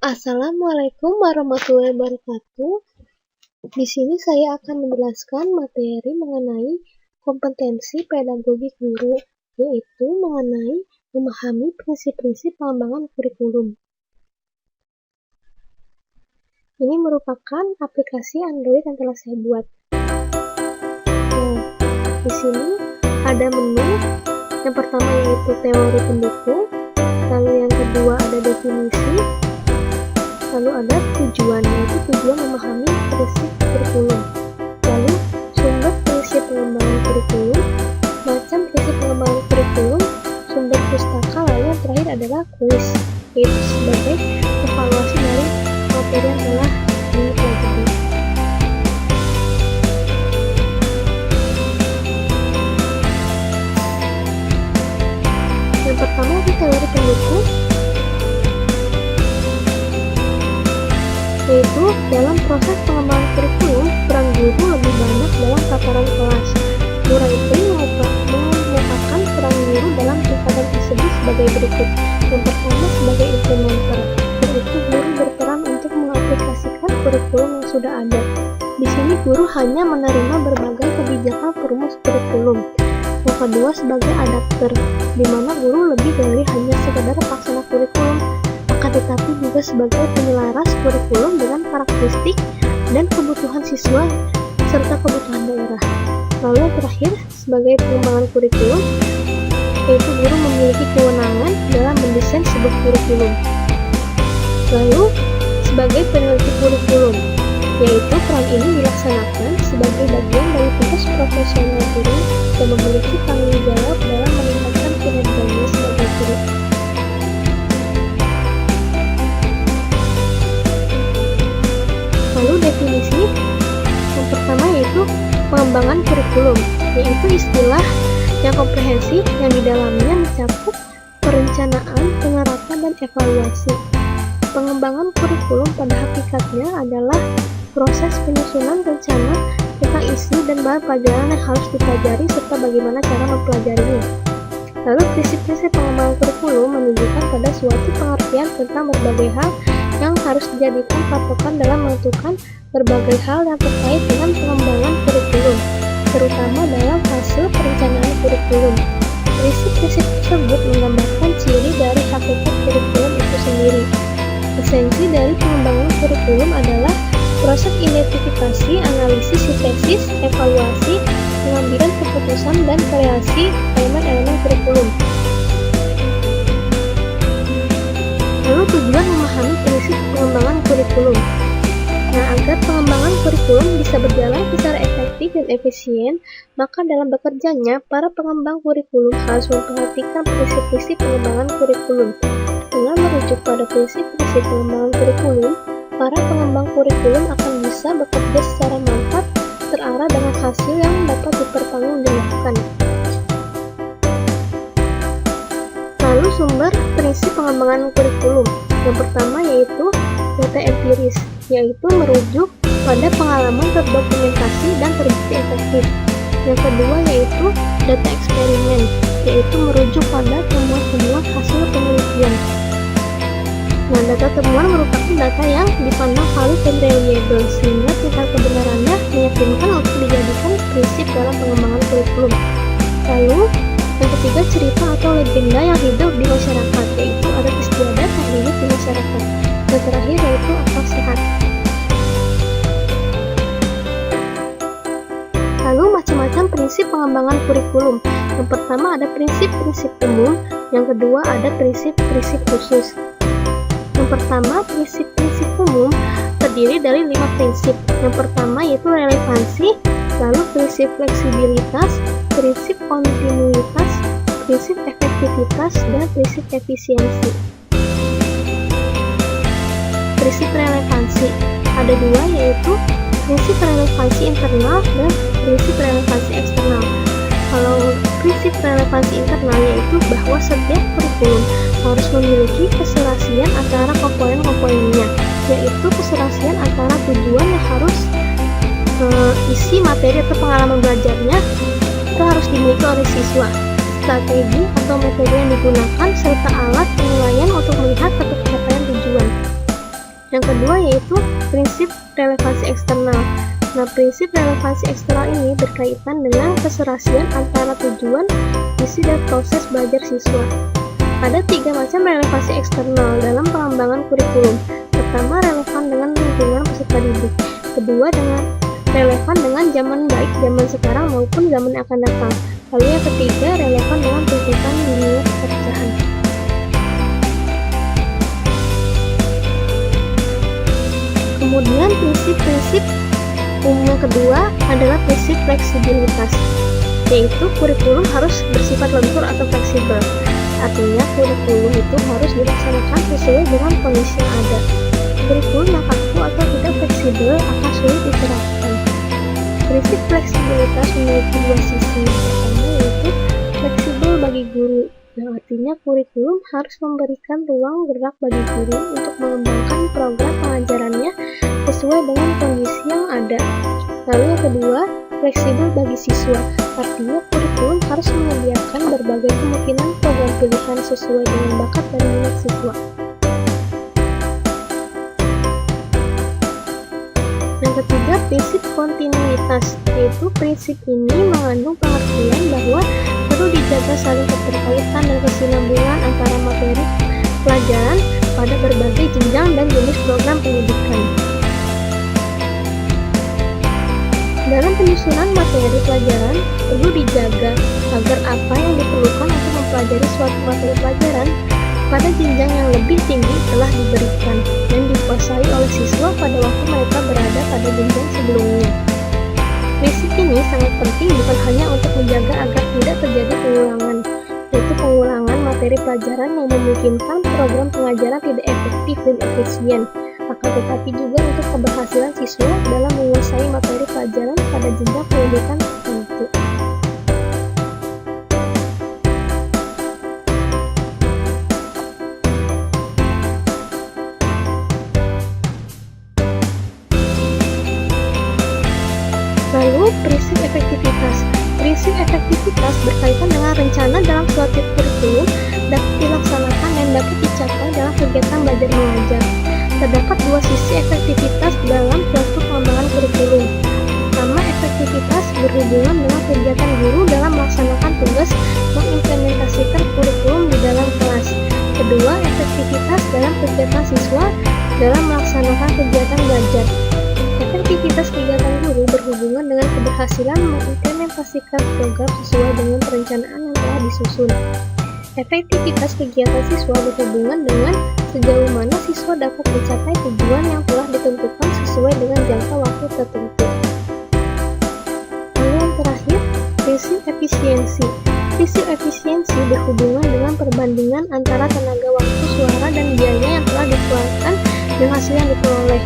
Assalamualaikum warahmatullahi wabarakatuh. Di sini saya akan menjelaskan materi mengenai kompetensi pedagogi guru, yaitu mengenai memahami prinsip-prinsip pengembangan kurikulum. Ini merupakan aplikasi Android yang telah saya buat. Nah, di sini ada menu. Yang pertama yaitu teori pendukung, lalu yang kedua ada definisi, lalu ada tujuan, yaitu tujuan memahami prinsip kurikulum, lalu sumber prinsip pengembangan kurikulum, macam prinsip pengembangan kurikulum, sumber pustaka, lalu yang terakhir adalah kuis, yaitu sebagai evaluasi dari materi yang telah dipelajari. Yang pertama itu teori pendukung, yaitu dalam proses pengembangan kurikulum, peran guru lebih banyak dalam tataran kelas. Murid mengemukakan peran guru dalam tingkatan tersebut sebagai berikut. Yang pertama sebagai implementer, yaitu guru berperan untuk mengaplikasikan kurikulum yang sudah ada. Di sini guru hanya menerima berbagai kebijakan perumus kurikulum. Yang kedua sebagai adapter, di mana guru lebih dari hanya sekedar pelaksana kurikulum, akan tetapi juga sebagai penyelaras kurikulum dengan karakteristik dan kebutuhan siswa serta kebutuhan daerah. Lalu yang terakhir sebagai pengembangan kurikulum, yaitu guru memiliki kewenangan dalam mendesain sebuah kurikulum. Lalu sebagai peneliti kurikulum, yaitu peran ini dilaksanakan sebagai bagian dari tugas profesional guru yang memiliki tanggung jawab dalam meningkatkan kinerjanya sebagai guru. Lalu definisi yang pertama yaitu pengembangan kurikulum, yaitu istilah yang komprehensif yang di dalamnya mencakup perencanaan, penerapan, dan evaluasi. Pengembangan kurikulum pada hakikatnya adalah proses penyusunan rencana tentang isi dan bahan pelajaran yang harus dipelajari serta bagaimana cara mempelajarinya. Lalu prinsip-prinsip pengembangan kurikulum menunjukkan pada suatu pengertian tentang berbagai hal yang harus dijadikan patokan dalam menentukan berbagai hal yang terkait dengan pengembangan kurikulum, terutama dalam fase perencanaan kurikulum. Prinsip-prinsip tersebut menggambarkan ciri dari hakikat kurikulum itu sendiri. Esensi dari pengembangan kurikulum adalah proses identifikasi, analisis, sintesis, evaluasi, pengambilan keputusan, dan kreasi elemen-elemen kurikulum. Lalu tujuan memahami prinsip pengembangan kurikulum. Nah, agar pengembangan kurikulum bisa berjalan secara efektif dan efisien, maka dalam bekerjanya, para pengembang kurikulum harus memperhatikan prinsip-prinsip pengembangan kurikulum. Dengan merujuk pada prinsip-prinsip pengembangan kurikulum, para pengembang kurikulum akan bisa bekerja secara mantap, terarah dengan hasil yang dapat dipertanggungjawabkan. Lalu sumber prinsip pengembangan kurikulum. Yang pertama yaitu data empiris, yaitu merujuk pada pengalaman terdokumentasi dan terbukti efektif. Yang kedua yaitu data eksperimen, yaitu merujuk pada temuan-temuan hasil penelitian. Nah, data temuan merupakan data yang dipandang valid dan reliable, sehingga tingkat kebenarannya meyakinkan untuk dijadikan prinsip dalam pengembangan kurikulum. Lalu yang ketiga cerita atau legenda yang hidup di masyarakat, yaitu adat istiadat yang hidup di masyarakat. Dan terakhir yaitu akal sehat. Lalu macam-macam prinsip pengembangan kurikulum. Yang pertama ada prinsip-prinsip umum, yang kedua ada prinsip-prinsip khusus. Yang pertama prinsip-prinsip umum terdiri dari 5 prinsip. Yang pertama yaitu relevansi, lalu prinsip fleksibilitas, prinsip kontinuitas, prinsip efektivitas, dan prinsip efisiensi. Prinsip relevansi ada 2, yaitu prinsip relevansi internal dan prinsip relevansi eksternal. Kalau prinsip relevansi internal yaitu bahwa setiap kurikulum harus memiliki keserasian antara komponen-komponennya, yaitu keserasian antara tujuan yang harus isi materi atau pengalaman belajarnya itu harus dimiliki oleh siswa, strategi atau metode yang digunakan, serta alat penilaian untuk melihat ketercapaian tujuan. Yang kedua yaitu prinsip relevansi eksternal. Nah, prinsip relevansi eksternal ini berkaitan dengan keserasian antara tujuan, visi, dan proses belajar siswa. Ada 3 macam relevansi eksternal dalam pengembangan kurikulum. Pertama, relevan dengan lingkungan peserta didik. Kedua, relevan dengan zaman baik zaman sekarang maupun zaman yang akan datang. Lalu yang ketiga, relevan dengan tuntutan dunia pekerjaan. Kemudian prinsip-prinsip umum yang kedua adalah prinsip fleksibilitas, yaitu kurikulum harus bersifat lentur atau fleksibel. Artinya kurikulum itu harus dilaksanakan sesuai dengan kondisi yang ada. Kurikulum yang kaku atau tidak fleksibel akan sulit diterapkan. Prinsip fleksibilitas memiliki 2 sisi. Pertama yaitu fleksibel bagi guru, yang artinya kurikulum harus memberikan ruang gerak bagi guru untuk mengembangkan program pengajarannya sesuai dengan kondisi yang ada. Lalu yang kedua, fleksibel bagi siswa, artinya kurikulum harus menyediakan berbagai kemungkinan program pilihan sesuai dengan bakat dan minat siswa. Yang ketiga, prinsip kontinuitas, yaitu prinsip ini mengandung pengertian bahwa perlu dijaga saling keterkaitan dan kesinambungan antara materi pelajaran pada berbagai jenjang dan jenis program pendidikan. Dalam penyusunan materi pelajaran, perlu dijaga agar apa yang diperlukan untuk mempelajari suatu materi pelajaran pada jenjang yang lebih tinggi telah diberikan dan dikuasai oleh siswa pada waktu mereka berada pada jenjang sebelumnya. Prinsip ini sangat penting bukan hanya untuk menjaga agar tidak terjadi pengulangan, yaitu pengulangan materi pelajaran yang memungkinkan program pengajaran tidak efektif dan efisien, akan tetapi juga untuk keberhasilan siswa dalam menguasai materi pelajaran pada jenjang pendidikan tertentu. Lalu, prinsip efektivitas. Prinsip efektivitas berkaitan dengan rencana dalam suatu kurikulum dapat dilaksanakan dan dapat dicapai dalam kegiatan belajar mengajar. Terdapat 2 sisi efektivitas dalam suatu pengembangan kurikulum. Pertama, efektivitas berhubungan dengan kegiatan guru dalam melaksanakan tugas mengimplementasikan kurikulum di dalam kelas. Kedua, efektivitas dalam kegiatan siswa dalam melaksanakan kegiatan belajar. Efektivitas kegiatan guru berhubungan dengan keberhasilan mengimplementasikan program sesuai dengan perencanaan yang telah disusun. Efektivitas kegiatan siswa berhubungan dengan sejauh mana siswa dapat mencapai tujuan yang telah ditentukan sesuai dengan jangka waktu tertentu. Lalu yang terakhir, prinsip efisiensi. Prinsip efisiensi berhubungan dengan perbandingan antara tenaga waktu, suara, dan biaya yang telah dikeluarkan dan hasil yang diperoleh.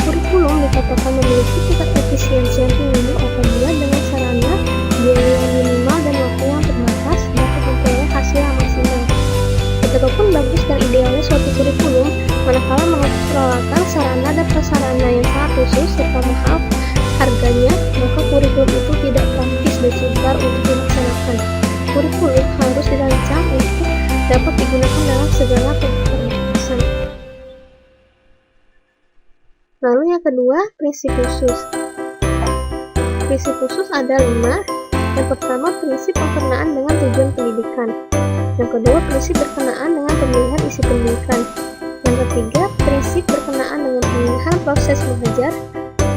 Kurikulum dikatakan memiliki tingkat efisiensi yang tinggi apabila dengan sarana, biaya yang minimal, dan waktu yang terbatas dapat memperoleh hasil yang maksimal. Betapapun bagus dan idealnya suatu kurikulum, manakala mengatur peralatan, sarana, dan prasarana yang sangat khusus serta mahal harganya, maka kurikulum itu tidak praktis dan sukar untuk dilaksanakan. Kurikulum harus dirancang untuk dapat digunakan dalam segala keterbatasan. Lalu yang kedua, prinsip khusus. Prinsip khusus ada 5. Yang pertama, prinsip berkenaan dengan tujuan pendidikan. Yang kedua, prinsip berkenaan dengan pemilihan isi pendidikan. Yang ketiga, prinsip berkenaan dengan pemilihan proses mengajar.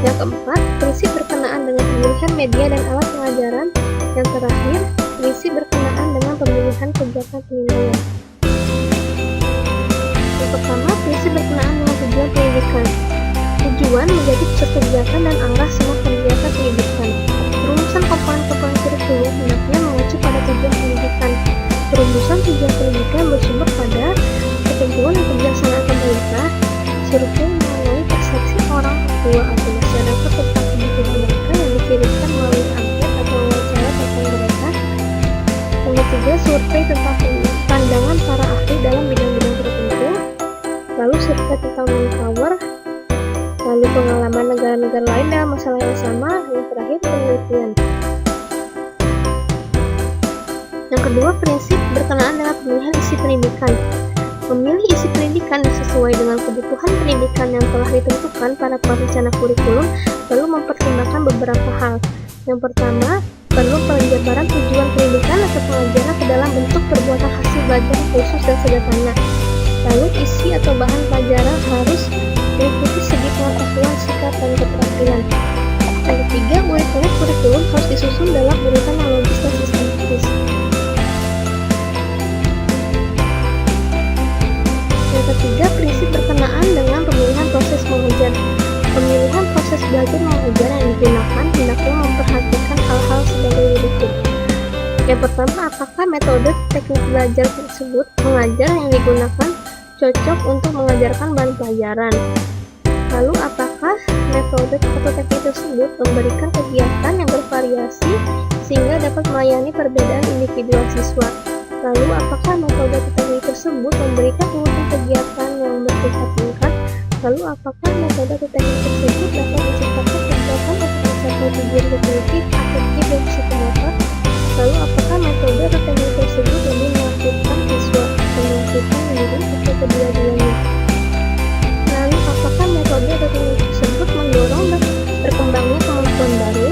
Yang keempat, prinsip berkenaan dengan pemilihan media dan alat pengajaran. Yang terakhir, prinsip berkenaan dengan pemilihan kegiatan penilaian. Yang pertama, prinsip berkenaan dengan tujuan pendidikan. Tujuan menjadi pusat kegiatan dan arah semua kegiatan pendidikan. Perumusan komponen-komponen kurikulum hendaknya mengacu pada tujuan pendidikan. Perumusan tujuan pendidikan bersumber pada ketentuan yang kebijaksanaan pemerintah, survei mengenai persepsi orang tua atau masyarakat tentang kebutuhan mereka yang dikirimkan melalui angket atau wawancara tentang mereka. Yang ketiga, survei tentang pandangan para ahli dalam bidang-bidang tertentu. Lalu survei tentang manpower. Lalu pengalaman negara-negara lain dalam masalah yang sama. Yang terakhir, penelitian. Yang kedua, prinsip berkenaan dengan pemilihan isi pendidikan. Memilih isi pendidikan disesuaikan sesuai dengan kebutuhan pendidikan yang telah ditentukan pada perencana kurikulum, perlu mempertimbangkan beberapa hal. Yang pertama, perlu penjabaran tujuan pendidikan atau pengajaran ke dalam bentuk perbuatan hasil belajar khusus dan sederhana. Lalu isi atau bahan pelajaran harus mengikuti segi pengetahuan, sikap, dan keterampilan. Yang ketiga, murid-murid kurikulum harus disusun dalam urutan yang logis dan sistematis. Yang ketiga, prinsip berkenaan dengan pemilihan proses mengajar. Pemilihan proses belajar mengajar yang digunakan hendaknya memperhatikan hal-hal sebagai berikut. Yang pertama, apakah metode teknik belajar tersebut mengajar yang digunakan cocok untuk mengajarkan bahan pelajaran? Lalu, apakah metode atau teknik tersebut memberikan kegiatan yang bervariasi sehingga dapat melayani perbedaan individu siswa? Lalu, apakah metode atau teknik tersebut memberikan urutan kegiatan yang bertingkat-tingkat? Lalu, apakah metode atau teknik tersebut dapat menciptakan kegiatan untuk mencapai tujuan kognitif, afektif, dan psikomotor? Lalu, apakah metode atau teknik tersebut lebih mengaktifkan siswa atau mengaktifkan diri atau kedua-duanya? Lalu, apakah metode atau teknik tersebut mendorong dan berkembangnya kemampuan baru?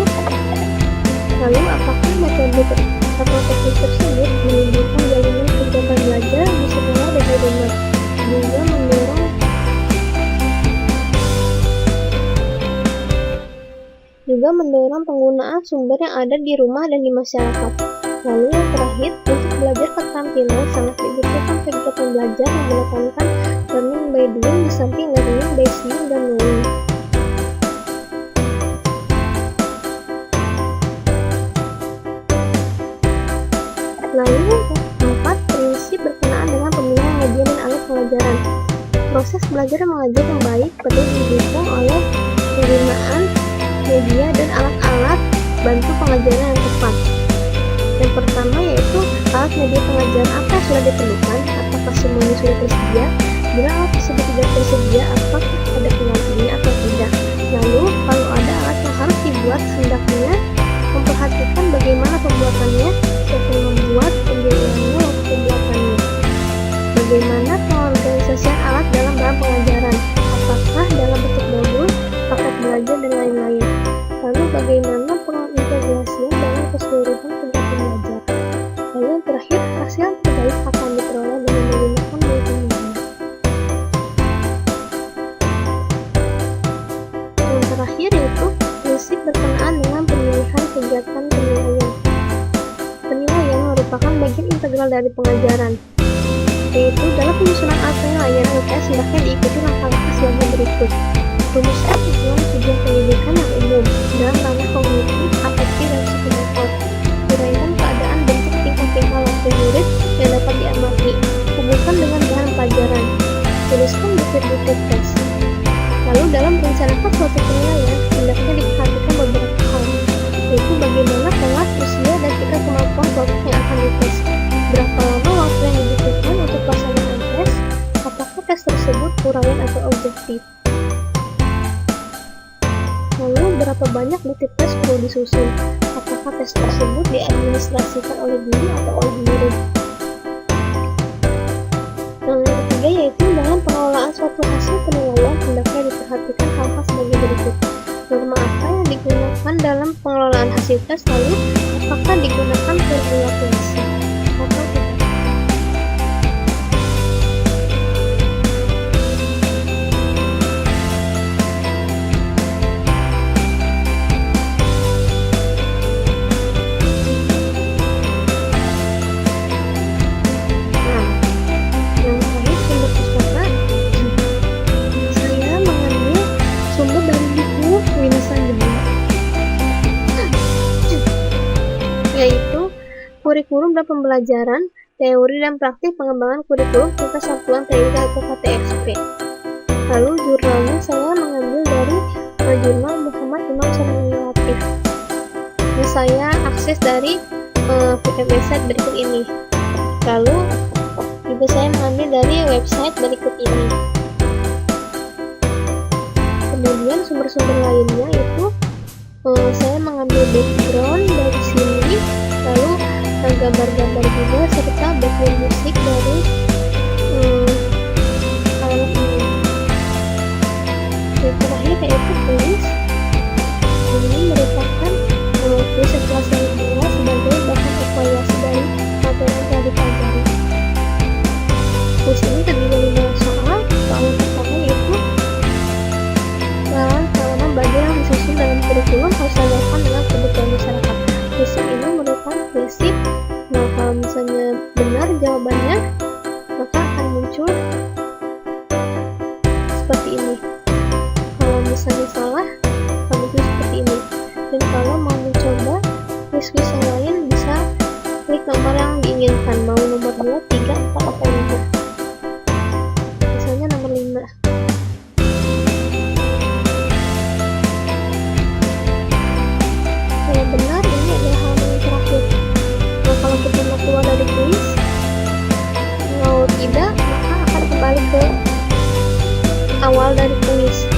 Lalu, apakah metode atau teknik tersebut menimbulkan jalinan kegiatan belajar di sekolah dan di rumah? Juga mendorong penggunaan sumber yang ada di rumah dan di masyarakat. Lalu yang terakhir, untuk belajar keterampilan sangat dibutuhkan kegiatan belajar yang menekankan learning by doing di samping learning by seeing dan knowing. Lalu keempat, prinsip berkenaan dengan pemilihan media dan alat pengajaran. Proses belajar dan mengajar yang baik perlu didukung oleh penggunaan media dan alat-alat bantu pengajaran yang tepat. Yang pertama yaitu alat media pengajaran apa yang sudah diperlukan, apakah semuanya sudah tersedia, bila alat tersebut tidak tersedia, apakah ada penggantinya atau tidak. Lalu kalau ada alat yang harus dibuat, hendaknya memperhatikan bagaimana pembuatannya, siapa yang membuat, pembiayaannya waktu pembuatannya. Bagaimana pengorganisasian alat dalam bahan pengajaran, apakah dalam bentuk modul, paket belajar, dan lain-lain. Lalu bagaimana pengintegrasian dalam keseluruhan kegiatan belajar. Lalu yang terakhir, hasil yang terbaik akan diperoleh dengan menggunakan metode. Yang terakhir yaitu prinsip berkenaan dengan pemilihan kegiatan penilaian. Penilaian merupakan bagian integral dari pengajaran, yaitu dalam penyusunan alat penilaian LPS hendaknya diikuti langkah-langkah sebagai berikut. Rumuskan tujuan pendidikan yang umum dalam ranah kognitif, afektif, dan psikomotor. Uraikan keadaan bentuk tingkah-tingkah laku murid yang dapat diamati. Hubungkan dengan bahan pelajaran. Tuliskan butir-butir tes. Lalu dalam merencanakan suatu penilaian, hendaknya diperhatikan beberapa hal, yaitu bagaimana kelas, usia, dan tingkat kemampuan kelompok yang akan dites. Berapa lama waktu yang dibutuhkan untuk pelaksanaan tes? Apakah tes tersebut uraian atau objektif? Lalu berapa banyak butir tes perlu disusun? Apakah tes tersebut diadministrasikan oleh guru atau oleh murid? Yang ketiga yaitu dalam pengelolaan suatu hasil penilaian hendaknya diperhatikan hal-hal sebagai berikut. Norma apa yang digunakan dalam pengelolaan hasil tes, lalu apakah digunakan formula PSI atau tidak? Yaitu kurikulum dan pembelajaran, teori dan praktik pengembangan kurikulum serta satuan pendidikan atau KTSP. Lalu jurnalnya saya mengambil dari jurnal Muhammad Imam Sanani Latif. Yang saya akses dari website berikut ini. Lalu juga saya mengambil dari website berikut ini. Kemudian sumber-sumber lainnya itu saya mengambil background dari sini, lalu gambar-gambar juga serta background musik dari kuis yang lain, bisa klik nomor yang diinginkan, mau nomor 2, 3, 4, atau 5. Misalnya nomor 5. Kalau benar, ini adalah halaman yang terakhir. Nah, kalau kita mau keluar dari kuis, kalau tidak, maka akan kembali ke awal dari kuis.